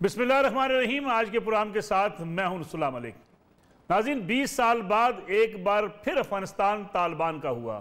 बिस्मिल्लाहिर्रहमानिर्रहीम। आज के प्रोग्राम के साथ मैं हूं सलाम अलैकुम। नाज़रीन, 20 साल बाद एक बार फिर अफगानिस्तान तालिबान का हुआ।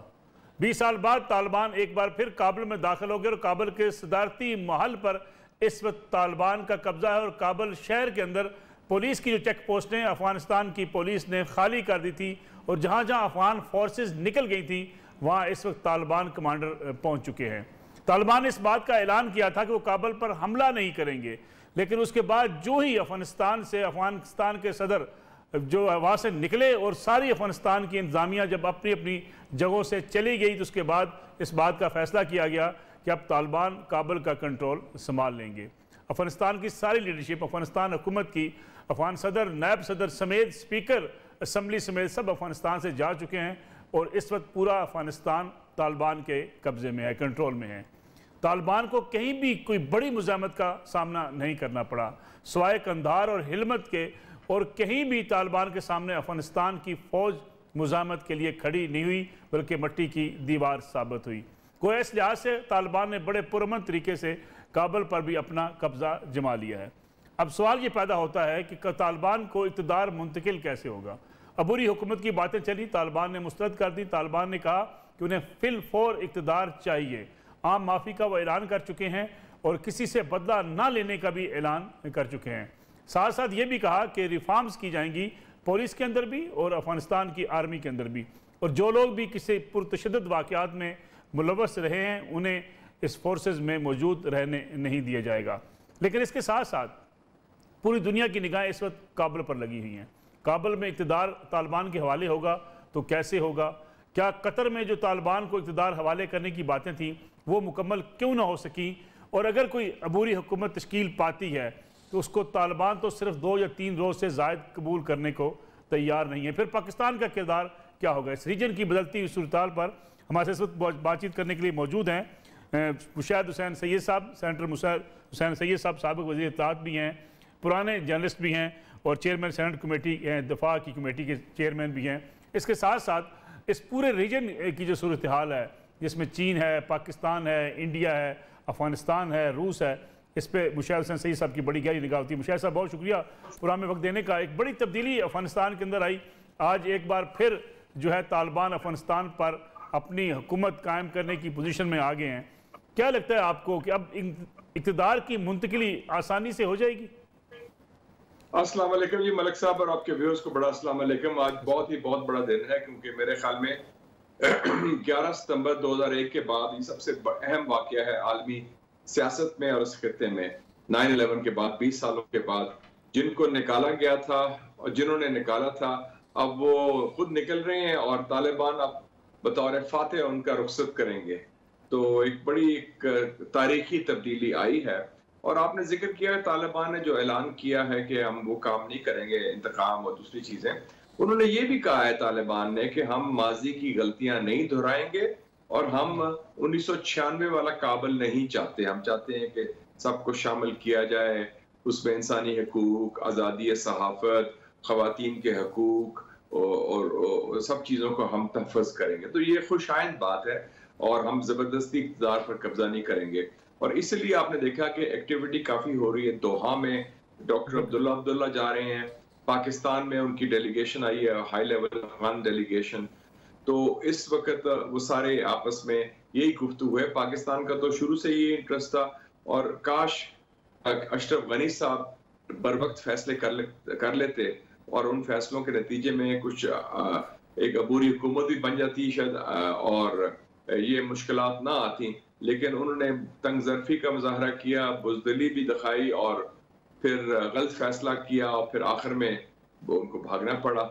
20 साल बाद तालिबान एक बार फिर काबुल में दाखिल हो गए और काबुल के सदारती महल पर इस वक्त तालिबान का कब्जा है। और काबुल शहर के अंदर पुलिस की जो चेक पोस्टें अफगानिस्तान की पुलिस ने खाली कर दी थी और जहाँ जहाँ अफगान फोर्सेस निकल गई थी वहाँ इस वक्त तालिबान कमांडर पहुँच चुके हैं। तालिबान ने इस बात का ऐलान किया था कि वो काबुल पर हमला नहीं करेंगे, लेकिन उसके बाद जो ही अफगानिस्तान के सदर जो वहाँ से निकले और सारी अफगानिस्तान की इंतज़ामिया जब अपनी अपनी जगहों से चली गई तो उसके बाद इस बात का फ़ैसला किया गया कि अब तालिबान काबुल का कंट्रोल संभाल लेंगे। अफगानिस्तान की सारी लीडरशिप, अफगानिस्तान हुकूमत की, अफगान सदर, नायब सदर समेत, स्पीकर असम्बली समेत सब अफगानिस्तान से जा चुके हैं और इस वक्त पूरा अफगानिस्तान तालिबान के कब्ज़े में है, कंट्रोल में है। तालिबान को कहीं भी कोई बड़ी मुज़ाहमत का सामना नहीं करना पड़ा सिवाय कंधार और हिलमत के, और कहीं भी तालिबान के सामने अफगानिस्तान की फ़ौज मुज़ाहमत के लिए खड़ी नहीं हुई बल्कि मिट्टी की दीवार साबित हुई। कोई इस लिहाज से तालिबान ने बड़े पुरअमन तरीके से काबुल पर भी अपना कब्ज़ा जमा लिया है। अब सवाल ये पैदा होता है कि तालिबान को इक़्तिदार मुंतकिल कैसे होगा। अबूरी हुकूमत की बातें चली, तालिबान ने मुस्तरद कर दी। तालिबान ने कहा कि उन्हें फिल फौर इक़्तिदार चाहिए। आम माफ़ी का वो ऐलान कर चुके हैं और किसी से बदला ना लेने का भी ऐलान कर चुके हैं। साथ साथ ये भी कहा कि रिफॉर्म्स की जाएंगी पुलिस के अंदर भी और अफगानिस्तान की आर्मी के अंदर भी, और जो लोग भी किसी पुरतशद्दुद वाक़यात में मुलव्वस रहे हैं उन्हें इस फोर्सेस में मौजूद रहने नहीं दिया जाएगा। लेकिन इसके साथ साथ पूरी दुनिया की निगाहें इस वक्त काबुल पर लगी हुई हैं। काबुल में इक़्तिदार तालिबान के हवाले होगा तो कैसे होगा? क्या कतर में जो तालिबान को इक़्तिदार हवाले करने की बातें थीं वो मुकम्मल क्यों ना हो सकी? और अगर कोई अबूरी हुकूमत तश्कील पाती है तो उसको तालिबान तो सिर्फ 2 या 3 रोज़ से ज़ायद कबूल करने को तैयार नहीं है। फिर पाकिस्तान का किरदार क्या होगा? इस रीजन की बदलती हुई सूरत पर हमारे इस वक्त बातचीत करने के लिए मौजूद हैं मुशाहिद हुसैन सैयद साहब, सेनेटर मुशाहिद हुसैन सैयद साहब साबिक़ वज़ीर इत्तलाआत भी हैं, पुराने जर्नलिस्ट भी हैं और चेयरमैन सेनेट कमेटी दफा की कमेटी के चेयरमैन भी हैं। इसके साथ साथ इस पूरे रीजन की जो सूरत हाल है जिसमें चीन है, पाकिस्तान है, इंडिया है, अफ़गानिस्तान है, रूस है, इस पर मुशाहिद हुसैन सैयद साहब की बड़ी गहरी निगाह होती है। मुशाहिद साहब बहुत शुक्रिया प्रोग्राम में वक्त देने का। एक बड़ी तब्दीली अफ़गानिस्तान के अंदर आई। आज एक बार फिर जो है तालिबान अफ़गानिस्तान पर अपनी हुकूमत कायम करने की पोजीशन में आ गए हैं। क्या लगता है आपको कि अब इक़्तिदार की मुंतकिली आसानी से हो जाएगी? अस्सलाम वालेकुम जी मलिक साहब और आपके व्यूअर्स को बड़ा अस्सलाम वालेकुम। आज बहुत बड़ा दिन है क्योंकि मेरे ख्याल में 11 सितंबर 2001 के बाद ये सबसे अहम वाक़या है आलमी सियासत में और इस खित्ते में। 9/11 के बाद 20 सालों के बाद जिनको निकाला गया था और जिन्होंने निकाला था अब वो खुद निकल रहे हैं और तालिबान अब बतौर फातेह उनका रुखसत करेंगे। तो एक बड़ी तारीखी तब्दीली आई है। और आपने जिक्र किया है तालिबान ने जो ऐलान किया है कि हम वो काम नहीं करेंगे, इंतकाम और दूसरी चीजें। उन्होंने ये भी कहा है तालिबान ने कि हम माजी की गलतियां नहीं दोहराएंगे और हम 1996 वाला काबुल नहीं चाहते। हम चाहते हैं कि सबको शामिल किया जाए, उसमें इंसानी हकूक, आज़ादी सहाफत, ख़वातीन के हकूक और सब चीज़ों को हम तहफ़्फ़ुज़ करेंगे। तो ये खुशाइंद बात है और हम ज़बरदस्ती इक़्तिदार पर कब्जा नहीं करेंगे। और इसलिए आपने देखा कि एक्टिविटी काफ़ी हो रही है। दोहा में डॉक्टर अब्दुल्ला जा रहे हैं, पाकिस्तान में उनकी डेलीगेशन आई है, हाई लेवल अफगान डेलीगेशन। तो इस वक्त वो सारे आपस में यही गुफ्तगू है। पाकिस्तान का तो शुरू से ही इंटरेस्ट था और काश अशरफ गनी साहब बर वक्त फैसले कर लेते और उन फैसलों के नतीजे में कुछ एक अबूरी हुकूमत भी बन जाती शायद और ये मुश्किलात ना आती। लेकिन उन्होंने तंगज़रफ़ी का मुज़ाहरा किया, बुज़दिली भी दिखाई और फिर गलत फैसला किया और फिर आखिर में वो उनको भागना पड़ा।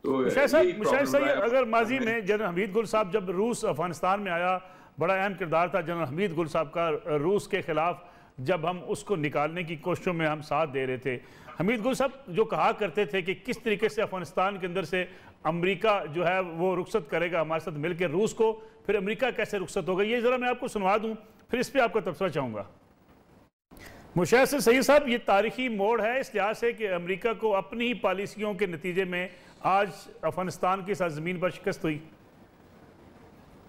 तो मुशाहिद साहब, अगर माजी में जनरल हमीद गुल साहब जब रूस अफगानिस्तान में आया, बड़ा अहम किरदार था जनरल हमीद गुल साहब का रूस के खिलाफ, जब हम उसको निकालने की कोशिशों में हम साथ दे रहे थे। हमीद गुल साहब जो कहा करते थे कि किस तरीके से अफगानिस्तान के अंदर से अमेरिका जो है वो रुखसत करेगा हमारे साथ मिलकर रूस को, फिर अमेरिका कैसे रुखसत होगा, ये ज़रा मैं आपको सुनवा दूँ, फिर इस पर आपका तबसरा चाहूँगा। मुशाहिद सैयद साहब, ये तारीखी मोड़ है इस लिहाज से कि अमेरिका को अपनी ही पॉलिसियों के नतीजे में आज अफगानिस्तान की सरजमीन पर शिकस्त हुई।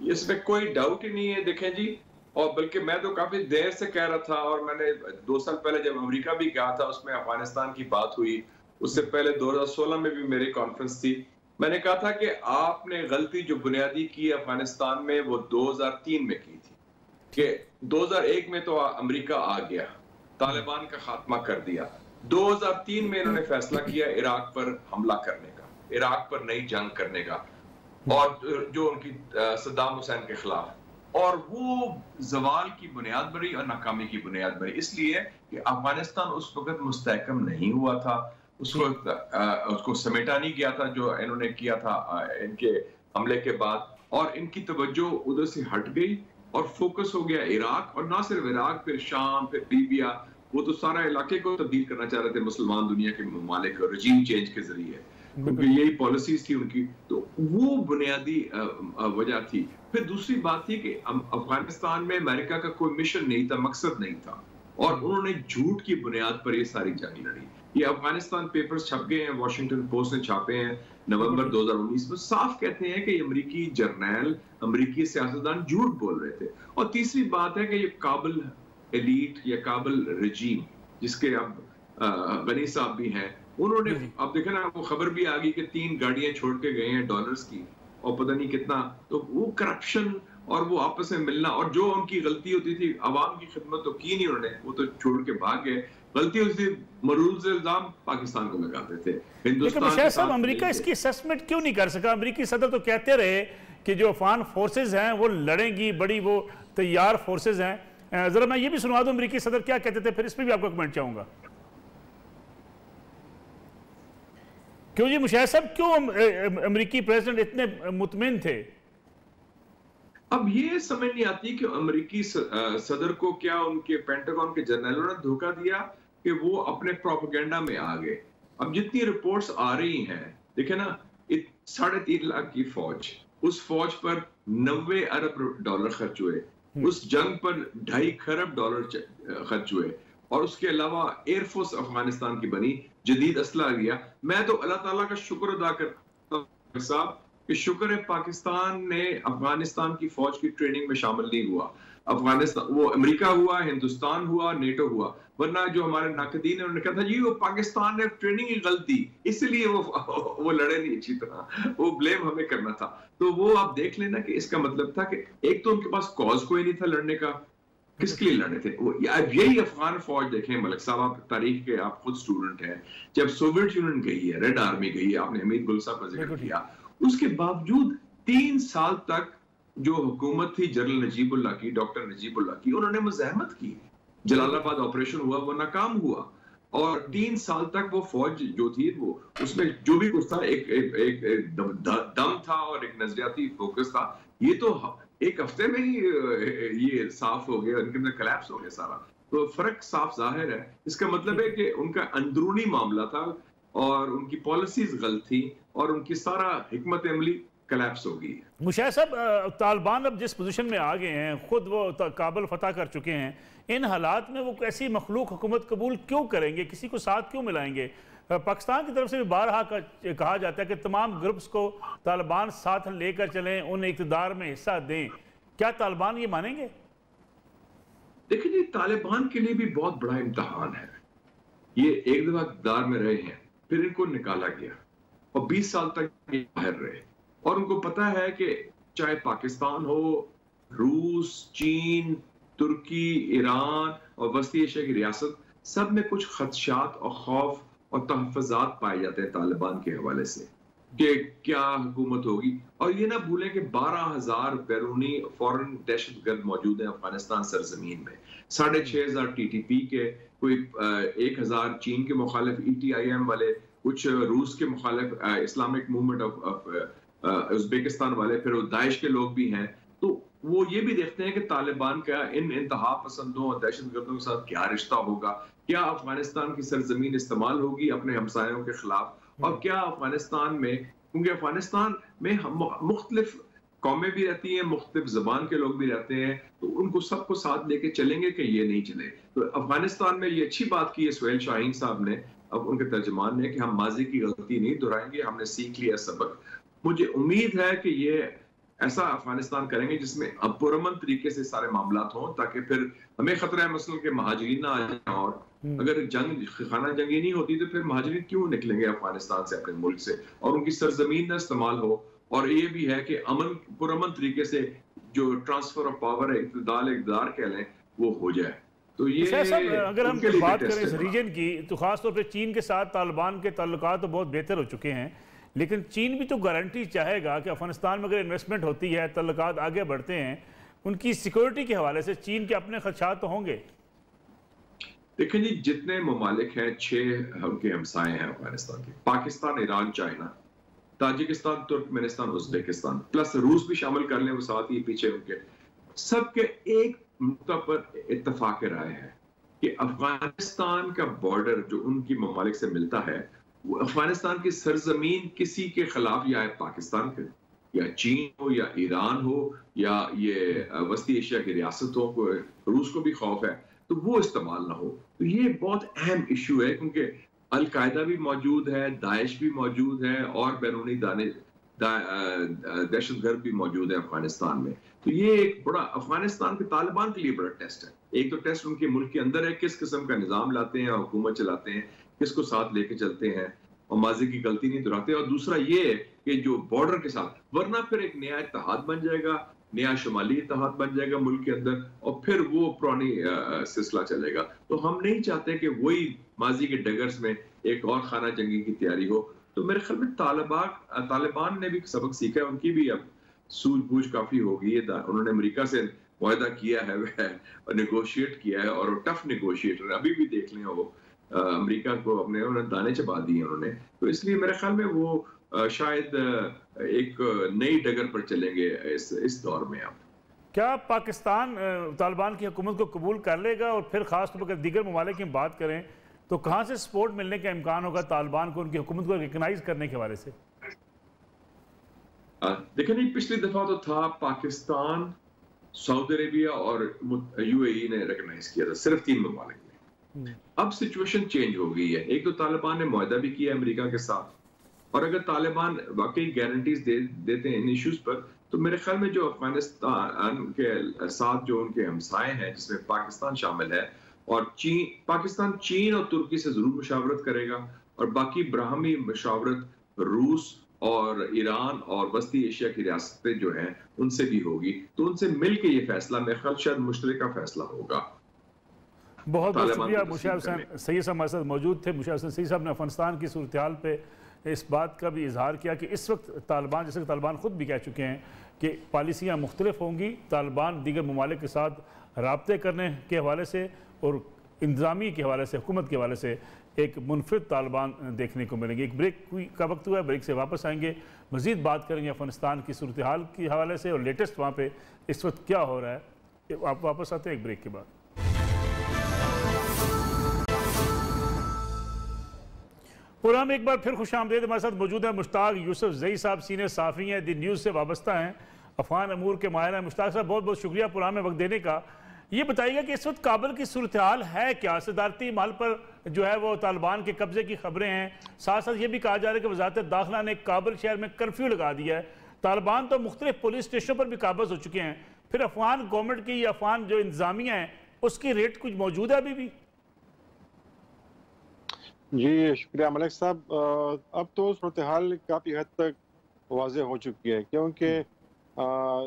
इसमें कोई डाउट ही नहीं है। देखें जी, اور بلکہ میں تو کافی دیر سے کہہ رہا تھا، اور میں نے 2 سال پہلے جب امریکہ بھی گیا تھا اس میں افغانستان کی بات ہوئی، اس سے پہلے 2016 میں بھی میری کانفرنس تھی، میں نے کہا تھا کہ آپ نے غلطی جو بنیادی کی افغانستان میں وہ 2003 میں کی تھی، کہ 2001 میں تو امریکہ آ گیا، طالبان کا خاتمہ کر دیا، 2003 میں انہوں نے فیصلہ کیا عراق پر حملہ کرنے کا، عراق پر نئی جنگ کرنے کا، اور جو ان کی صدام حسین کے خلاف، اور وہ زوال کی بنیاد بنی اور ناکامی کی بنیاد بنی، اس لیے کہ افغانستان اس وقت مستحکم نہیں ہوا تھا، اس کو سمیٹا نہیں گیا تھا جو انہوں نے کیا تھا ان کے حملے کے بعد، اور ان کی توجہ ادھر سے ہٹ گئی اور فوکس ہو گیا عراق، اور نہ صرف عراق، پھر شام، پھر لیبیا، وہ تو سارا علاقے کو تبدیل کرنا چاہ رہے تھے مسلمان دنیا کے ممالک رجیم چینج کے ذریعے، کیونکہ یہی پالیسیز تھی ان کی، تو وہ بنیادی وجہ تھی۔ پھر دوسری بات تھی کہ افغانستان میں امریکہ کا کوئی مشن نہیں تھا، مقصد نہیں تھا، اور انہوں نے جھوٹ کی بنیاد پر یہ ساری جنگ لڑی۔ یہ افغانستان پیپرز چھپ گئے ہیں، واشنگٹن پوسٹ نے چھاپے ہیں نومبر 2019 میں، صاف کہتے ہیں کہ یہ امریکی جرنیل، امریکی سیاستدان جھوٹ بول رہے تھے۔ اور تیسری بات ہے کہ یہ کابل ایلیٹ یا کابل رجیم، جس کے اب غنی صاحب بھی ہیں، انہوں نے اب دیکھا نا وہ خبر بھی آ گئی کہ 3 گاڑیاں چھوڑ کے گئے ہیں ڈالرز کی، اور پتہ نہیں کتنا، تو وہ کرپشن اور وہ آپس میں ملنا، اور جو ان کی غلطی ہوتی تھی، عوام کی خدمت تو کی نہیں انہوں نے، وہ تو چھوڑ کے بھاگ گئے، غلطی ہوتی تھی مروز الزام پاکستان کو لگاتے تھے۔ لیکن مشاہد صاحب امریکہ اس کی اسیسمنٹ کیوں نہیں کر سکا؟ امریکی صدر تو کہتے رہے کہ جو افغان فورسز ہیں وہ لڑیں گی، بڑی وہ تیار فورسز ہیں، ذرا میں یہ بھی سنوا دوں امریکی صدر کیا کہتے تھے، پھر اس پہ بھی آپ کو کمنٹ چاہوں گا۔ کیوں جی مشاہد صاحب، کیوں امریکی پریزیڈنٹ اتنے مطمئن تھے؟ اب یہ سمجھ نہیں آتی کہ امریکی صدر کو کیا ان کے پینٹاگون کے جنرلوں نے دھوکہ دیا کہ وہ اپنے پروپیگنڈا میں آ گئے۔ اب جتنی رپورٹس آ رہی ہیں، دیکھیں نا، 3.5 لاکھ کی فوج، اس فوج پر 90 ارب ڈالر خرچ ہوئے، اس جنگ پر 2.5 خرب ڈالر خرچ ہوئے، اور اس کے علاوہ ایئر فورس افغانستان کی بنی، جدید اسلحہ لیا۔ میں تو اللہ تعالیٰ کا شکر ادا کرتا ہوں صاحب کہ شکر ہے پاکستان نے افغانستان کی فوج کی ٹریننگ میں شامل نہیں ہوا، افغانستان وہ امریکہ ہوا، ہندوستان ہوا، نیٹو ہوا، ورنہ جو ہمارے ناقدین ہیں انہوں نے کہا تھا جی وہ پاکستان نے ٹریننگ ہی غلط دی، اس لیے وہ لڑے نہیں اچھی طرح، وہ بلیم ہمیں کرنا تھا۔ تو وہ آپ دیکھ لینا کہ اس کا مطلب تھا کہ ایک تو ان کے پاس کاز کوئی نہیں تھا لڑنے کا، کس کے لیے لڑے تھے؟ یہی افغان فوج دیکھیں ملک صاحب، آپ تاریخ کے آپ خود سٹوڈنٹ ہیں، جب سوویت یونین گئی ہے، ریڈ آرمی گئی ہے، آپ نے حمید گل صاحب کا ذکر کیا، اس کے باوجود 3 سال تک جو حکومت تھی جنرل نجیب اللہ کی، ڈاکٹر نجیب اللہ کی، انہوں نے مزاحمت کی، جلال آباد آپریشن ہوا وہ ناکام ہوا، اور 3 سال تک وہ فوج جو تھی وہ اس میں جو بھی کچھ تھا ایک دم تھا اور ایک نظریاتی فوکس تھا، یہ تو ایک ہفتے میں ہی یہ صاف ہو گیا، ان کے اندر کلیپس ہو گیا سارا۔ تو فرق صاف ظاہر ہے، اس کا مطلب ہے کہ ان کا اندرونی معاملہ تھا اور ان کی پالیسیز غلط تھی اور ان کی سارا حکمت عملی کلیپس ہو گئی۔ مشاہد صاحب، طالبان اب جس پوزیشن میں آ گئے ہیں، خود وہ کابل فتح کر چکے ہیں، ان حالات میں وہ ایسی مخلوق حکومت قبول کیوں کریں گے؟ کسی کو ساتھ کیوں ملائیں گے؟ پاکستان کی طرف سے بھی بارہا کہا جاتا ہے کہ تمام گروپس کو طالبان ساتھ لے کر چلیں، ان اقتدار میں حصہ دیں، کیا طالبان یہ مانیں گے؟ دیکھیں جی، طالبان کے لیے بھی بہت بڑا امتحان ہے، یہ ایک دفعہ اقتدار میں رہے ہیں، پھر ان کو نکالا گیا اور 20 سال تک یہ باہر رہے، اور ان کو پتا ہے کہ چاہے پاکستان ہو، روس، چین، ترکی، ایران اور وسطی ایشیا کی ریاست، سب میں کچھ خدشات اور خوف اور تحفظات پائے جاتے ہیں طالبان کے حوالے سے کہ کیا حکومت ہوگی۔ اور یہ نہ بھولیں کہ 12,000 بیرونی فورن دہشت گرد موجود ہیں افغانستان سرزمین میں، 6,500 TTP کے، کوئی 1,000 چین کے مخالف ETIM والے، کچھ روس کے مخالف اسلامک موومنٹ آف ازبیکستان والے، پھر وہ داعش کے لوگ بھی ہیں۔ تو وہ یہ بھی دیکھتے ہیں کہ طالبان کا ان انتہا پسندوں اور دہشت گردوں کے ساتھ کیا رشتہ ہوگا، کیا افغانستان کی سرزمین استعمال ہوگی اپنے ہمسایوں کے خلاف، اور کیا افغانستان میں، کیونکہ افغانستان میں مختلف قومیں بھی رہتی ہیں، مختلف زبان کے لوگ بھی رہتے ہیں، تو ان کو سب کو ساتھ لے کے چلیں گے کہ یہ نہیں چلے۔ تو افغانستان میں یہ اچھی بات کی ہے سہیل شاہین صاحب نے، اب ان کے ترجمان نے، کہ ہم ماضی کی غلطی نہیں دہرائیں گے، ہم نے سیکھ لیا سبق۔ مجھے امید ہے کہ یہ ایسا افغانستان کریں گے جس میں پرامن طریقے سے سارے معاملات ہوں، تاکہ پھر ہمیں خطرہ ہے مثلا کہ مہاجرین نہ آ جائیں، اور اگر جنگ خانہ جنگی نہیں ہوتی تو پھر مہاجرین کیوں نکلیں گے افغانستان سے، اپنے ملک سے، اور ان کی سرزمین نہ استعمال ہو. اور یہ بھی ہے کہ پرامن طریقے سے جو ٹرانسفر آف پاور ہے، اقتدار کہہ لیں، وہ ہو جائے. تو یہ اگر ہم ان کے لیے بات بھی کریں ٹیسٹ اس ہے. ریجن کی تو خاص طور پہ چین کے ساتھ طالبان کے تعلقات تو بہت بہتر ہو چکے ہیں، لیکن چین بھی تو گارنٹی چاہے گا کہ افغانستان میں اگر انویسٹمنٹ ہوتی ہے، تعلقات آگے بڑھتے ہیں، ان کی سیکورٹی کے حوالے سے چین کے اپنے خدشات تو ہوں گے. دیکھیں جی، جتنے ممالک ہیں 6 ان کے ہمسائے ہیں افغانستان کے، Pakistan, Iran, China, Tajikistan, ترکمنستان، Uzbekistan, plus روس بھی شامل کر لیں وہ ساتھ ہی پیچھے ان کے، سب کے ایک نقطہ پر اتفاق رائے ہے کہ افغانستان کا بارڈر جو ان کی ممالک سے ملتا ہے، وہ افغانستان کی سرزمین کسی کے خلاف، یا پاکستان کے یا چین ہو یا ایران ہو یا یہ وسطی ایشیا کی ریاستوں کو، روس کو بھی خوف ہے، تو وہ استعمال نہ ہو. تو یہ بہت اہم ایشو ہے، کیونکہ القاعدہ بھی موجود ہے، داعش بھی موجود ہے، اور بیرونی دہشت گرد بھی موجود ہے افغانستان میں. تو یہ ایک بڑا افغانستان کے طالبان کے لیے بڑا ٹیسٹ ہے. ایک تو ٹیسٹ ان کے ملک کے اندر ہے، کس قسم کا نظام لاتے ہیں، حکومت چلاتے ہیں، کس کو ساتھ لے کے چلتے ہیں اور ماضی کی غلطی نہیں دہراتے. اور دوسرا یہ ہے کہ جو بارڈر کے ساتھ، ورنہ پھر ایک نیا اتحاد بن جائے گا، نیا شمالی اتحاد بن جائے گا ملک کے اندر، اور پھر وہ پرانی سلسلہ چلے گا. تو ہم نہیں چاہتے کہ وہی ماضی کے ڈگرز میں ایک اور خانہ جنگی کی تیاری ہو. تو میرے خیال میں طالبان نے بھی سبق سیکھا ہے، ان کی بھی اب سوجھ بوجھ کافی ہو گئی ہے. انہوں نے امریکہ سے معاہدہ کیا ہے اور نیگوشیٹ کیا ہے، اور ٹف نیگوشیٹر ابھی بھی دیکھ لیں، وہ امریکہ کو انہوں نے دانے چبا دیے انہوں نے. تو اس لیے میرے خیال میں وہ شاید ایک نئی ڈگر پر چلیں گے اس دور میں. اب کیا پاکستان طالبان کی حکومت کو قبول کر لے گا؟ اور پھر خاص طور پر دیگر ممالک کی بات کریں تو کہاں سے سپورٹ ملنے کا امکان ہوگا طالبان کو ان کی حکومت کو ریکگنائز کرنے کے حوالے سے؟ دیکھیں نہیں، پچھلی دفعہ تو تھا پاکستان، سعودی عربیہ اور یو اے ای نے ریکگنائز کیا تھا، صرف 3 ممالک میں. اب سچویشن چینج ہو گئی ہے. ایک تو طالبان نے معاہدہ بھی کیا امریکہ کے ساتھ، اور اگر طالبان واقعی گارنٹیز دیتے ہیں ان ایشوز پر، تو میرے خیال میں جو افغانستان کے ساتھ جو ان کے ہمسائے ہیں، جس میں پاکستان شامل ہے، اور پاکستان چین اور ترکی سے ضرور مشاورت کرے گا، اور باقی براہمی مشاورت روس اور ایران اور وسطی ایشیا کی ریاستیں جو ہیں ان سے بھی ہوگی. تو ان سے مل کے یہ فیصلہ میرے خیال شاید مشترکہ فیصلہ ہوگا. بہت بہت شکریہ. مشاور حسین سید صاحب ہمارے ساتھ موجود تھے. مشاور حسین سید صاحب نے افغانستان کی صورتحال پہ اس بات کا بھی اظہار کیا کہ اس وقت طالبان، جیسے کہ طالبان خود بھی کہہ چکے ہیں کہ پالیسیاں مختلف ہوں گی، طالبان دیگر ممالک کے ساتھ رابطے کرنے کے حوالے سے اور انتظامی کے حوالے سے، حکومت کے حوالے سے ایک منفرد طالبان دیکھنے کو ملیں گے. ایک بریک کا وقت ہوا ہے، بریک سے واپس آئیں گے، مزید بات کریں گے افغانستان کی صورتحال کے حوالے سے اور لیٹسٹ وہاں پہ اس وقت کیا ہو رہا ہے. آپ واپس آتے ہیں ایک بریک کے بعد. پروگرام ایک بار پھر خوش آمدید. ہمارے ساتھ موجود ہیں مشتاق یوسف زئی صاحب، سینئر صحافی ہیں، دی نیوز سے وابستہ ہیں، افغان امور کے ماہر ہیں. مشتاق صاحب بہت بہت شکریہ پروگرام میں وقت دینے کا. یہ بتائیے گا کہ اس وقت کابل کی صورتحال ہے کیا؟ صدارتی محل پر جو ہے وہ طالبان کے قبضے کی خبریں ہیں. ساتھ ساتھ یہ بھی کہا جا رہا ہے کہ وزارت داخلہ نے کابل شہر میں کرفیو لگا دیا ہے. طالبان تو مختلف پولیس اسٹیشنوں پر بھی قابض ہو چکے ہیں. پھر افغان گورنمنٹ کی یا افغان جو انتظامیہ ہیں اس کی ریٹ کچھ موجود ہے ابھی بھی؟ جی شکریہ ملک صاحب. اب تو صورتحال کافی حد تک واضح ہو چکی ہے، کیونکہ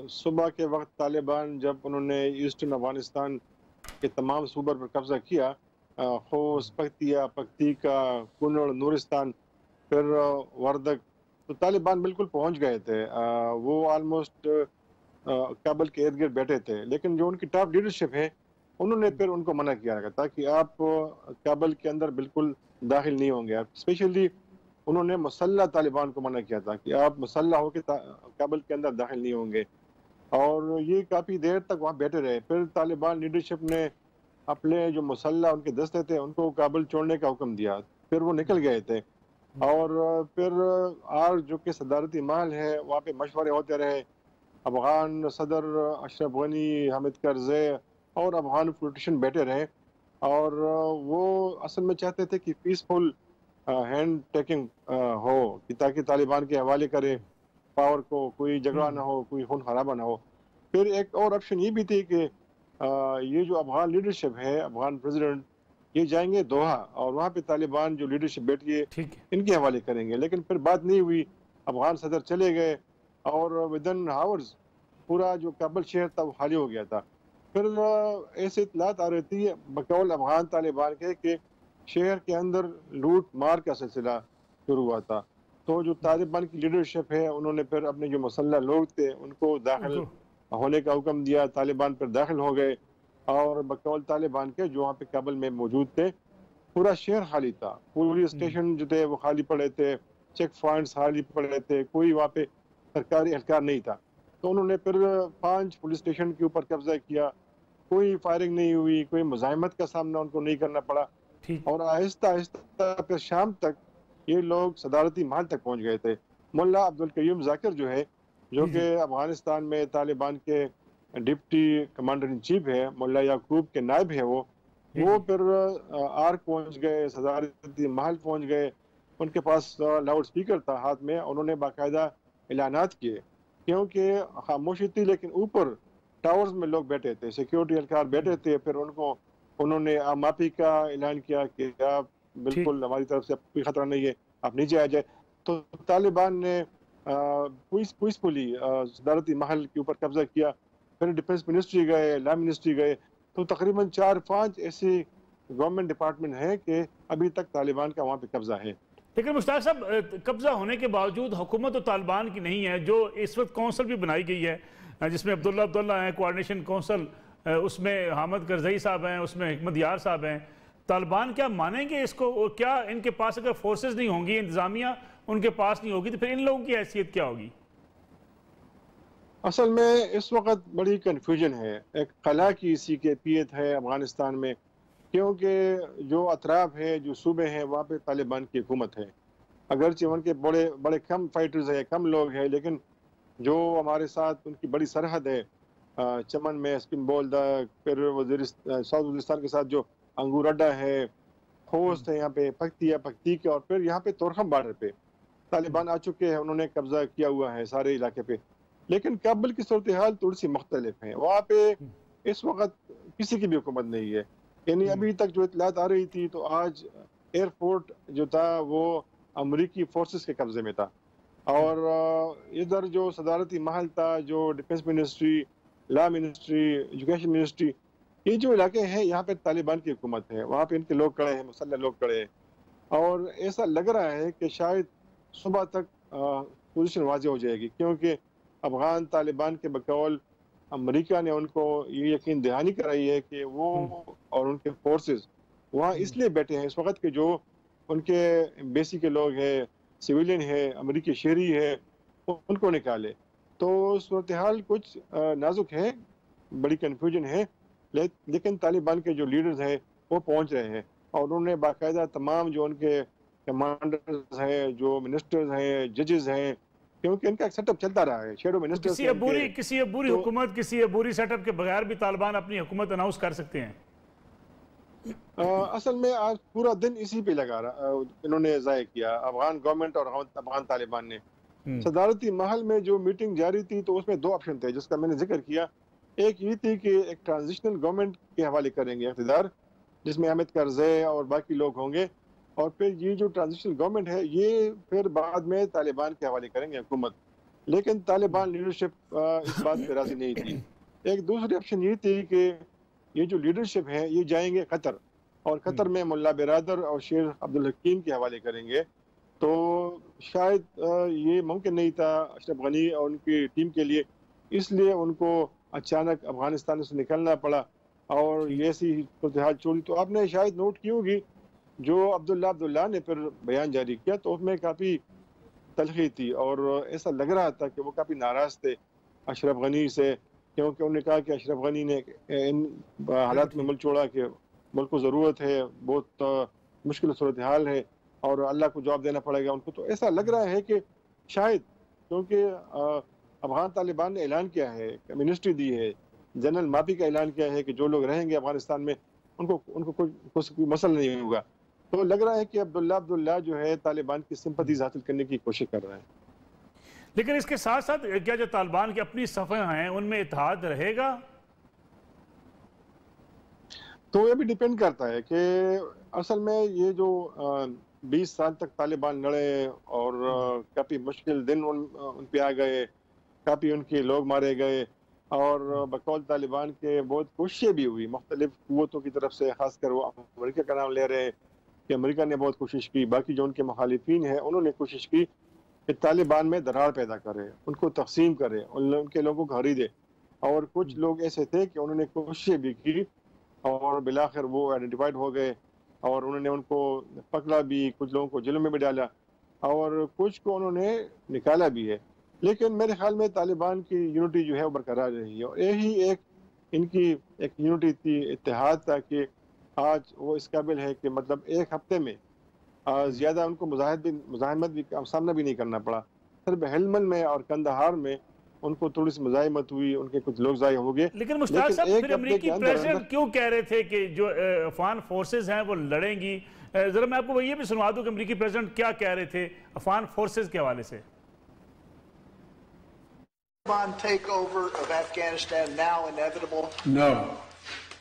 صبح کے وقت طالبان جب انہوں نے ایسٹرن افغانستان کے تمام صوبوں پر قبضہ کیا، خوست، پکتیا، پکتیکا، کنڑ، نورستان، پھر وردک، تو طالبان بالکل پہنچ گئے تھے. وہ آلموسٹ کابل کے ارد گرد بیٹھے تھے، لیکن جو ان کی ٹاپ لیڈرشپ ہے انہوں نے پھر ان کو منع کیا رکھا تھا کہ آپ کابل کے اندر بالکل داخل نہیں ہوں گے. اسپیشلی انہوں نے مسلح طالبان کو منع کیا تھا کہ آپ مسلح ہو کے کابل کے اندر داخل نہیں ہوں گے، اور یہ کافی دیر تک وہاں بیٹھے رہے. پھر طالبان لیڈرشپ نے اپنے جو مسلح ان کے دستے تھے ان کو کابل چھوڑنے کا حکم دیا. پھر وہ نکل گئے تھے، اور پھر جو کہ صدارتی محل ہے وہاں پہ مشورے ہوتے رہے. افغان صدر اشرف غنی، حامد کرزئی اور افغان پولیٹیشین بیٹھے رہے، اور وہ اصل میں چاہتے تھے کہ پیسفل ہینڈ ٹیکنگ ہو، تاکہ طالبان کے حوالے کرے पावर को, कोई झगड़ा ना हो, कोई खून खराबा ना हो। फिर एक और ऑप्शन ये भी थी कि ये जो अफगान लीडरशिप है, अफगान प्रेसिडेंट, ये जाएंगे दोहा और वहाँ पे तालिबान जो लीडरशिप बैठी है ठीक है। इनके हवाले करेंगे। लेकिन फिर बात नहीं हुई, अफगान सदर चले गए और विदिन आवर्स पूरा जो काबुल शहर था वो खाली हो गया था। फिर ऐसे इतलात आ रही थी बकौल अफगान तालिबान के कि शहर के अंदर लूट मार का सिलसिला शुरू हुआ था। तो जो तालिबान की लीडरशिप है उन्होंने फिर अपने जो मुसल्लह लोग थे उनको दाखिल होने का हुक्म दिया, तालिबान पर दाखिल हो गए और बकौल तालिबान के जो वहाँ पे काबुल में मौजूद थे पूरा शहर खाली था, पुलिस स्टेशन जो थे वो खाली पड़े थे, चेक पॉइंट्स खाली पड़े थे, कोई वहाँ पे सरकारी एहलकार नहीं था। तो उन्होंने फिर 5 पुलिस स्टेशन के ऊपर कब्जा किया, कोई फायरिंग नहीं हुई, कोई मुजाहिमत का सामना उनको नहीं करना पड़ा और आहिस्ता आहिस्ता फिर शाम तक ये लोग सदारती महल तक पहुंच गए थे। मुल्ला अब्दुल कयूम जाकिर जो है, जो कि अफगानिस्तान में तालिबान के डिप्टी कमांडर इन चीफ है, मुल्ला याकूब के नायब है वो फिर आर्क पहुंच गए, सदारती महल पहुंच गए। उनके पास लाउड स्पीकर था हाथ में, उन्होंने बाकायदा ऐलानात किए क्योंकि खामोशी थी लेकिन ऊपर टावर्स में लोग बैठे थे, सिक्योरिटी एहलकार बैठे थे। फिर उन्होंने माफी का ऐलान किया कि आप बिल्कुल हमारी तरफ से कोई खतरा नहीं है, आप नीचे आ जाए। तो तालिबान ने पीसफुली सदारती महल के ऊपर कब्जा किया, फिर डिफेंस मिनिस्ट्री गए, लॉ मिनिस्ट्री गए। तो तकरीबन 4-5 ऐसे गवर्नमेंट डिपार्टमेंट हैं कि अभी तक तालिबान का वहाँ पे कब्जा है। लेकिन मुश्ताक साहब, कब्जा होने के बावजूद हुकूमत तो तालिबान की नहीं है। जो इस वक्त कौंसल भी बनाई गई है जिसमें अब्दुल्ला हैं, कोऑर्डिनेशन कौंसल, उसमें हामिद करजई साहब हैं, उसमें हिकमत यार साहब हैं, तालिबान क्या मानेंगे इसको? और क्या इनके पास अगर फोर्सेस नहीं होंगी, इंतजामिया उनके पास नहीं होगी, तो फिर इन लोगों की हैसियत क्या होगी? असल में इस वक्त बड़ी कन्फ्यूजन है, एक खला की सी कैफियत है अफगानिस्तान में, क्योंकि जो अतराफ है, जो सूबे हैं, वहाँ पे तालिबान की हुकूमत है। अगरचे उनके बड़े बड़े कम फाइटर्स हैं, कम लोग हैं, लेकिन जो हमारे साथ उनकी बड़ी सरहद है, चमन में स्पिन बोल्दा, फिर साउथ वजीरिस्तान के साथ जो अंगूर अड्डा है, खोस्त है यहाँ पे, पख्ती के, और फिर यहाँ पे तोरखम बॉर्डर पे तालिबान आ चुके हैं, उन्होंने कब्जा किया हुआ है सारे इलाके पे। लेकिन काबुल की सूरत हाल थोड़ी सी मुख्तलिफ है, वहाँ पे इस वक्त किसी की भी हुकूमत नहीं है। यानी अभी तक जो इतलात आ रही थी तो आज एयरपोर्ट जो था वो अमरीकी फोर्सेस के कब्जे में था, और इधर जो सदारती महल था, जो defence ministry, law ministry, education ministry, ये जो इलाके हैं यहाँ पे तालिबान की हुकूमत है, वहाँ पे इनके लोग खड़े हैं, मुसल्लह लोग खड़े हैं। और ऐसा लग रहा है कि शायद सुबह तक पोजीशन वाज़ेह हो जाएगी, क्योंकि अफगान तालिबान के बकौल अमेरिका ने उनको ये यकीन दहानी कराई है कि वो और उनके फोर्सेस वहाँ इसलिए बैठे हैं इस वक्त कि जो उनके एम्बेसी के लोग हैं, सिविलियन है, अमेरिकी शहरी है, उनको निकाले। तो सूरत हाल कुछ नाजुक है, बड़ी कन्फ्यूजन है, लेकिन तालिबान के जो लीडर्स हैं वो पहुंच रहे हैं और उन्होंने बाकायदा तमाम जो उनके कमांडर्स हैं, जो मिनिस्टर्स हैं, जजेस हैं, क्योंकि इनका एक सेटअप चलता रहा है, शेडो मिनिस्टर। किसी अबूरी हुकूमत, किसी अबूरी सेटअप के बगैर भी तालिबान अपनी हुकूमत अनाउंस कर सकते हैं। असल में आज पूरा दिन इसी पे लगा रहा, इन्होंने ज़ाय किया, अफगान गवर्नमेंट और अफगान तालिबान ने। सदारती महल में जो मीटिंग जारी थी तो उसमें 2 ऑप्शन थे जिसका मैंने जिक्र किया। एक ये थी कि एक ट्रांजिशनल गवर्नमेंट के हवाले करेंगे इख्तियार, जिसमें हामिद करज़ई और बाकी लोग होंगे, और फिर ये जो ट्रांजिशनल गवर्नमेंट है ये फिर बाद में तालिबान के हवाले करेंगे हुकूमत। लेकिन तालिबान लीडरशिप इस बात पर राजी नहीं थी। एक दूसरी ऑप्शन ये थी कि ये जो लीडरशिप है ये जाएंगे कतर, और कतर में मुल्ला बिरादर और शेर अब्दुल हकीम के हवाले करेंगे। तो शायद ये मुमकिन नहीं था अशरफ गनी और उनकी टीम के लिए, इसलिए उनको अचानक अफगानिस्तान से निकलना पड़ा और ये ऐसी सूरत हाल छोड़ी। तो आपने शायद नोट की होगी जो अब्दुल्ला ने फिर बयान जारी किया तो उसमें काफ़ी तलखी थी और ऐसा लग रहा था कि वो काफ़ी नाराज़ थे अशरफ गनी से, क्योंकि उन्होंने कहा कि अशरफ गनी ने इन हालात में मुल्क छोड़ा कि मुल्क को ज़रूरत है, बहुत मुश्किल सूरत हाल है और अल्लाह को जवाब देना पड़ेगा उनको। तो ऐसा लग रहा है कि शायद, क्योंकि अफगान तालिबान ने ऐलान किया है, मिनिस्ट्री दी है, जनरल माफी का ऐलान किया है कि जो लोग रहेंगे अफगानिस्तान में उनको कोई मसला नहीं होगा। तो लग रहा है कि अब्दुल्ला जो है तालिबान की सिंपैथीज हासिल करने की कोशिश कर रहा है। لیکن اس کے ساتھ ساتھ کیا جو طالبان کے اپنی صفحے ہیں ان میں اتحاد رہے گا؟ تو یہ بھی ڈیپینڈ کرتا ہے کہ اصل میں یہ جو 20 سال تک طالبان لڑے اور کافی مشکل دن ان پہ آ گئے، کافی ان کے لوگ مارے گئے، اور بقول طالبان کے بہت کوششیں بھی ہوئی مختلف قوتوں کی طرف سے، خاص کر وہ امریکہ کا نام لے رہے ہیں کہ امریکہ نے بہت کوشش کی، باقی جو ان کے مخالفین ہیں انہوں نے کوشش کی کہ طالبان میں دراڑ پیدا کرے، ان کو تقسیم کرے، ان کے لوگوں کو خریدے، اور کچھ لوگ ایسے تھے کہ انہوں نے کوششیں بھی کی اور بالآخر وہ آئیڈینٹیفائڈ ہو گئے، اور انہوں نے ان کو پکڑا بھی، کچھ لوگوں کو جیلوں میں بھی ڈالا اور کچھ کو انہوں نے نکالا بھی ہے۔ لیکن میرے خیال میں طالبان کی یونٹی جو ہے وہ برقرار رہی ہے، اور یہی ایک ان کی ایک یونٹی تھی، اتحاد تھا کہ آج وہ اس قابل ہے کہ مطلب ایک ہفتے میں زیادہ ان کو مزاحمت بھی کا سامنا بھی نہیں کرنا پڑا۔ صرف ہلمند میں اور کندہار میں ان کو تھوڑی سی مزاحمت ہوئی، ان کے کچھ لوگ ضائع ہو گئے۔ لیکن مشتاق صاحب پھر امریکی پریزیڈنٹ کیوں کہہ رہے تھے کہ جو افغان فورسز ہیں وہ لڑیں گی؟ ذرا میں آپ کو یہ بھی سنوا دوں کہ امریکی پریزیڈنٹ کیا کہہ رہے تھے افغان فورسز کے حوالے سے۔ takeover of Afghanistan now inevitable? No,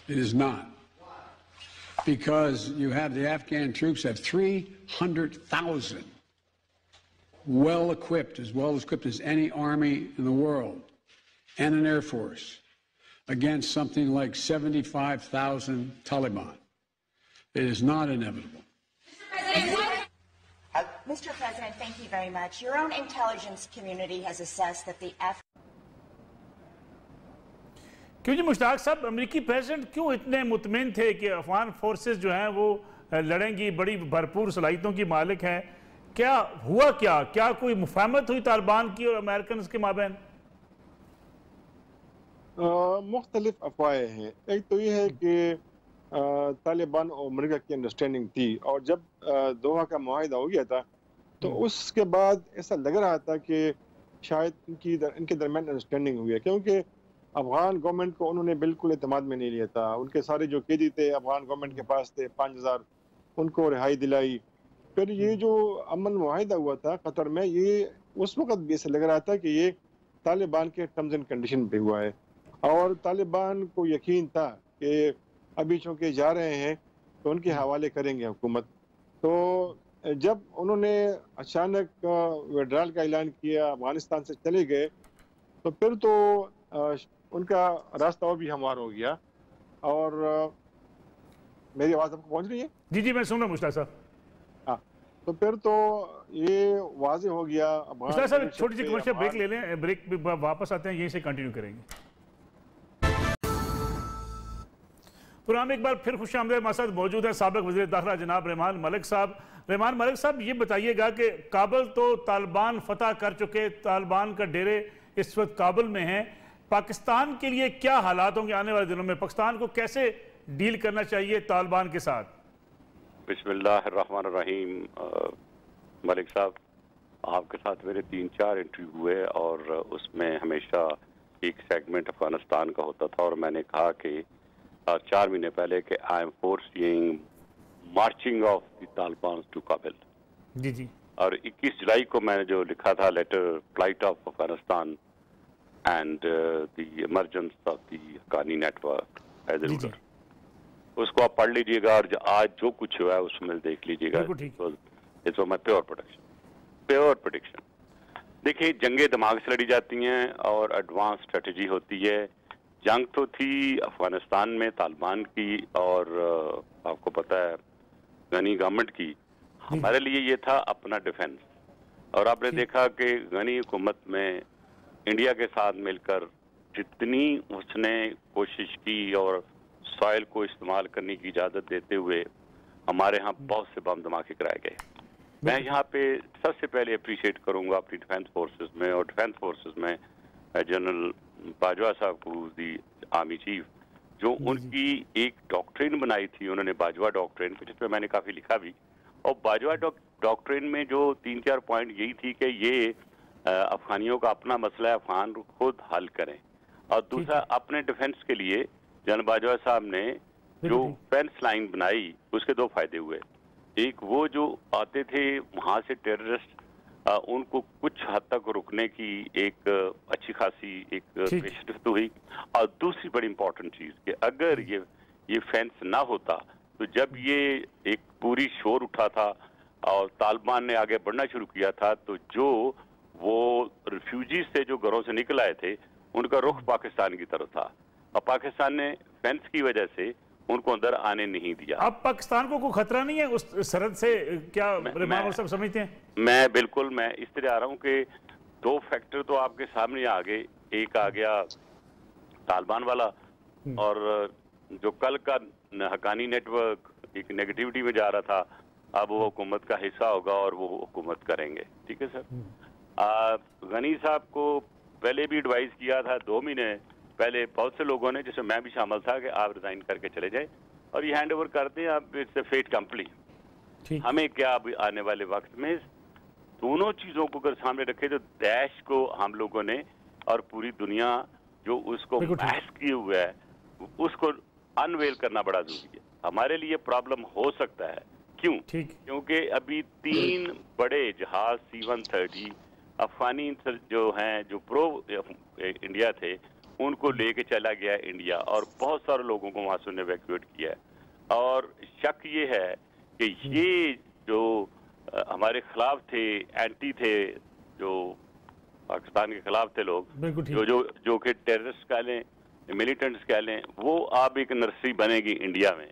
it is not. Because you have the Afghan troops have 300,000 well equipped as any army in the world, and an air force against something like 75,000 Taliban. It is not inevitable. Mr. President, thank you very much. Your own intelligence community has assessed that the کیوں جی مشتاق صاحب امریکی president کیوں اتنے مطمئن تھے کہ Afghan forces جو ہیں وہ لڑیں گی، بڑی بھرپور صلاحیتوں کی مالک ہیں؟ کیا ہوا کیا کوئی مفاہمت ہوئی طالبان کی اور امریکنز کے مابین؟ مختلف افواہیں ہیں۔ ایک تو یہ ہے کہ طالبان اور امریکہ کی انڈرسٹینڈنگ تھی، اور جب دوحہ کا معاہدہ ہو گیا تھا تو اس کے بعد ایسا لگ رہا تھا کہ شاید ان کے درمیان انڈرسٹینڈنگ ہوئی ہے، کیونکہ افغان گورنمنٹ کو انہوں نے بالکل اعتماد میں نہیں لیا تھا۔ ان کے سارے جو قیدی تھے افغان گورنمنٹ کے پاس تھے، 5000 ان کو رہائی دلائی۔ پھر یہ جو امن معاہدہ ہوا تھا قطر میں، یہ اس وقت بھی ایسا لگ رہا تھا کہ یہ طالبان کے ٹرمز اینڈ کنڈیشن پہ ہوا ہے، اور طالبان کو یقین تھا کہ ابھی چونکہ جا رہے ہیں تو ان کے حوالے کریں گے حکومت۔ تو جب انہوں نے اچانک وڈرال کا اعلان کیا، افغانستان سے چلے گئے، تو پھر تو ان کا راستہ اور بھی ہموار ہو گیا۔ اور میری آواز آپ کو پہنچ رہی ہے؟ جی میں سن رہا ہوں مشتاق صاحب۔ ہاں، تو پھر تو یہ واضح ہو گیا۔ مشتاق صاحب چھوٹی سی کمرشل بریک لے لیں، بریک پہ واپس آتے ہیں، یہیں سے کنٹینیو کریں گے۔ پروگرام ایک بار پھر خوش آمدید، ہمارے ساتھ موجود ہیں سابق وزیر داخلہ جناب رحمان ملک صاحب۔ رحمان ملک صاحب یہ بتائیے گا کہ کابل تو طالبان فتح کر چکے، طالبان کا ڈیرے اس وقت کابل میں ہیں، پاکستان کے لیے کیا حالات ہوں گے آنے والے دنوں میں؟ پاکستان کو کیسے ڈیل کرنا چاہیے طالبان کے ساتھ؟ بسم اللہ الرحمن الرحیم۔ ملک صاحب، آپ کے ساتھ میرے 3-4 انٹرویو ہوئے، اور اس میں ہمیشہ ایک سیگمنٹ افغانستان کا ہوتا تھا، اور میں نے کہا کہ 4 مہینے پہلے کہ I am forecasting marching of the Taliban to Kabul. جی اور 21 جولائی کو میں نے جو لکھا تھا letter flight of Afghanistan and the emergence of the Haqqani network as a ruler, اس کو آپ پڑھ لیجئے گا، اور آج جو کچھ ہوا ہے اس میں دیکھ لیجئے گا۔ It's my pure prediction. دیکھیں، جنگیں دماغ سے لڑی جاتی ہیں اور ایڈوانس اسٹریٹجی ہوتی ہے۔ جنگ تو تھی افغانستان میں طالبان کی اور آپ کو پتہ ہے غنی گورنمنٹ کی، ہمارے لیے یہ تھا اپنا ڈیفنس۔ اور آپ نے دیکھا کہ غنی حکومت میں انڈیا کے ساتھ مل کر جتنی اس نے کوشش کی اور سوائل کو استعمال کرنے کی اجازت دیتے ہوئے ہمارے ہاں بہت سے بم دھماکے کرائے گئے۔ میں یہاں پہ سب سے پہلے اپریشیٹ کروں گا اپنی ڈیفنس فورسز میں، اور ڈیفنس فورسز میں جنرل باجوہ صاحب کو، دی آرمی چیف، جو ان کی ایک ڈاکٹرین بنائی تھی انہوں نے، باجوہ ڈاکٹرین، جس پہ میں نے کافی لکھا بھی۔ اور باجوہ ڈاکٹرین میں جو 3-4 پوائنٹ یہی تھی کہ یہ افغانیوں کا اپنا مسئلہ ہے، افغان خود حل کریں۔ اور دوسرا، اپنے ڈیفنس کے لیے جنرل باجوہ صاحب نے جو فینس لائن بنائی، اس کے 2 فائدے ہوئے۔ ایک، وہ جو آتے تھے وہاں سے ٹیررسٹ उनको कुछ हद तक रुकने की एक अच्छी खासी एक पेशरफ्त हुई। और दूसरी बड़ी इंपॉर्टेंट चीज़ कि अगर ये फेंस ना होता तो जब ये एक पूरी शोर उठा था और तालिबान ने आगे बढ़ना शुरू किया था, तो जो वो रिफ्यूजीज थे जो घरों से निकल आए थे उनका रुख पाकिस्तान की तरफ था, और पाकिस्तान ने फेंस की वजह से उनको अंदर आने नहीं दिया। अब पाकिस्तान को कोई खतरा नहीं है उस सरहद से, क्या रिमांड सब समझते हैं? मैं इस तरह आ रहा हूँ कि दो फैक्टर तो आपके सामने आ गए। एक आ गया तालिबान वाला, और जो कल का हक्कानी नेटवर्क एक नेगेटिविटी में जा रहा था, अब वो हुकूमत का हिस्सा होगा और वो हुकूमत करेंगे। ठीक है सर। गनी साहब को पहले भी एडवाइस किया था 2 महीने पहले बहुत से लोगों ने, जिसमें मैं भी शामिल था, कि आप रिजाइन करके चले जाएं और ये हैंड ओवर कर दें, आप इट्स ए फेट कंप्लीट। हमें क्या अब आने वाले वक्त में दोनों चीज़ों को अगर सामने रखे, तो दैश को हम लोगों ने और पूरी दुनिया जो उसको मैस किए हुआ है उसको अनवेल करना बड़ा जरूरी है। हमारे लिए प्रॉब्लम हो सकता है, क्यों? क्योंकि अभी 3 बड़े जहाज C-130 अफगानी जो हैं, जो प्रो इंडिया थे, उनको लेके चला गया इंडिया, और बहुत सारे लोगों को वहां से उन्हें इवैक्यूएट किया है। और शक ये है कि ये जो हमारे खिलाफ थे, एंटी थे, जो पाकिस्तान के खिलाफ थे लोग, जो कि टेररिस्ट कह लें, मिलिटेंट्स कह लें, वो अब एक नर्सरी बनेगी इंडिया में,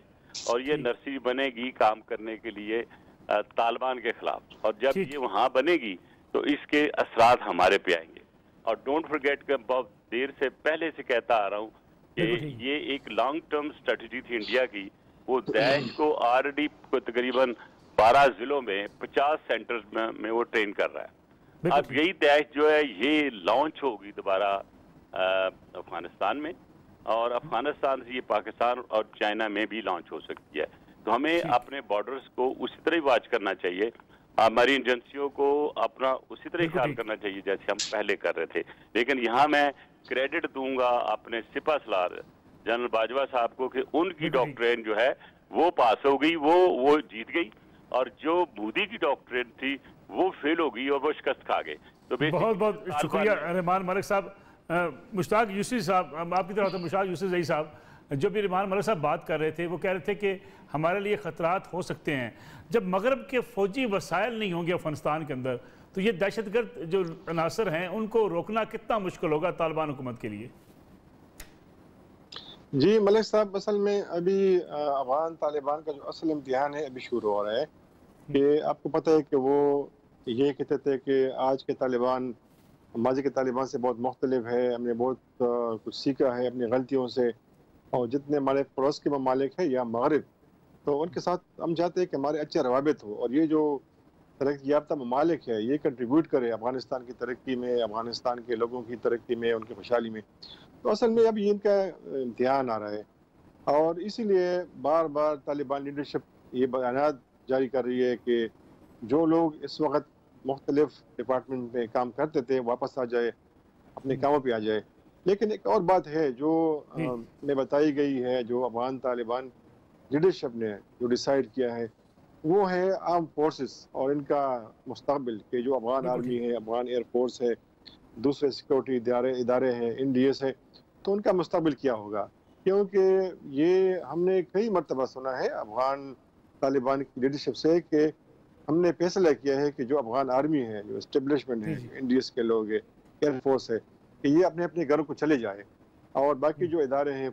और ये नर्सरी बनेगी काम करने के लिए तालिबान के खिलाफ। और जब ये वहाँ बनेगी तो इसके असरात हमारे पे आएंगे। और डोंट फॉरगेट कि बहुत देर से पहले से कहता आ रहा हूँ कि ये एक लॉन्ग टर्म स्ट्रेटजी थी इंडिया की। वो दैश को ऑलरेडी तकरीबन 12 जिलों में 50 सेंटर्स में वो ट्रेन कर रहा है। अब यही दैश जो है ये लॉन्च होगी दोबारा अफगानिस्तान में, और अफगानिस्तान से ये पाकिस्तान और चाइना में भी लॉन्च हो सकती है। तो हमें अपने बॉर्डर्स को उसी तरह ही वॉच करना चाहिए, हमारी एजेंसियों को अपना उसी तरह ख्याल करना चाहिए जैसे हम पहले कर रहे थे। लेकिन यहाँ मैं क्रेडिट दूंगा अपने सिपा सलार जनरल बाजवा साहब को कि उनकी डॉक्ट्रिन जो है वो पास हो गई, वो जीत गई, और जो मोदी की डॉक्ट्रिन थी वो फेल हो गई और वो शिकस्त खा गए। तो बहुत बहुत शुक्रिया रहमान मलिक साहब। मुश्ताक यूसुफ साहब, आपकी तरफ से मुश्ताक यूसुफ साहब, जो भी रहमान मलिक साहब बात कर रहे थे, वो कह रहे थे कि हमारे लिए ख़तरात हो सकते हैं। जब मगरब के फ़ौजी वसाइल नहीं होंगे अफगानिस्तान के अंदर, तो ये दहशतगर्द जो अनासर हैं उनको रोकना कितना मुश्किल होगा तालिबान हुकूमत के लिए? जी मलिक साहब, असल में अभी अफगान तालिबान का जो असल इम्तिहान है अभी शुरू हो रहा है। कि आपको पता है कि वो ये कहते थे कि आज के तालिबान माजी के तालिबान से बहुत मुख्तलिफ है, हमने बहुत कुछ सीखा है अपनी गलतियों से, और जितने हमारे पड़ोस के ममालिक है या मगरब, तो उनके साथ हम चाहते हैं कि हमारे अच्छे रवाबित हो, और ये जो तरक्की याफ्ता ममालिक है ये कंट्रीब्यूट करे अफगानिस्तान की तरक्की में, अफगानिस्तान के लोगों की तरक्की में, उनकी खुशहाली में। तो असल में अभी इनका इम्तिहान आ रहा है, और इसीलिए बार बार तालिबान लीडरशिप ये बयानात जारी कर रही है कि जो लोग इस वक्त मुख्तलिफ डिपार्टमेंट में काम करते थे वापस आ जाए, अपने कामों पे आ जाए। लेकिन एक और बात है जो में बताई गई है, जो अफगान तालिबान लीडरशिप ने जो डिसाइड किया है, वो है आर्म फोर्सेस और इनका मुस्तकबिल, के जो अफगान आर्मी है, अफगान एयर फोर्स है, दूसरे सिक्योरिटी इदारे हैं, NDS है, तो उनका मुस्तकबिल क्या होगा। क्योंकि ये हमने कई मरतबा सुना है अफगान तालिबान की लीडरशिप से कि हमने फैसला किया है कि जो अफगान आर्मी है, जो एस्टेब्लिशमेंट है, NDS के लोग है, एयर फोर्स है, कि ये अपने अपने घरों को चले जाए, और बाकी जो इदारे हैं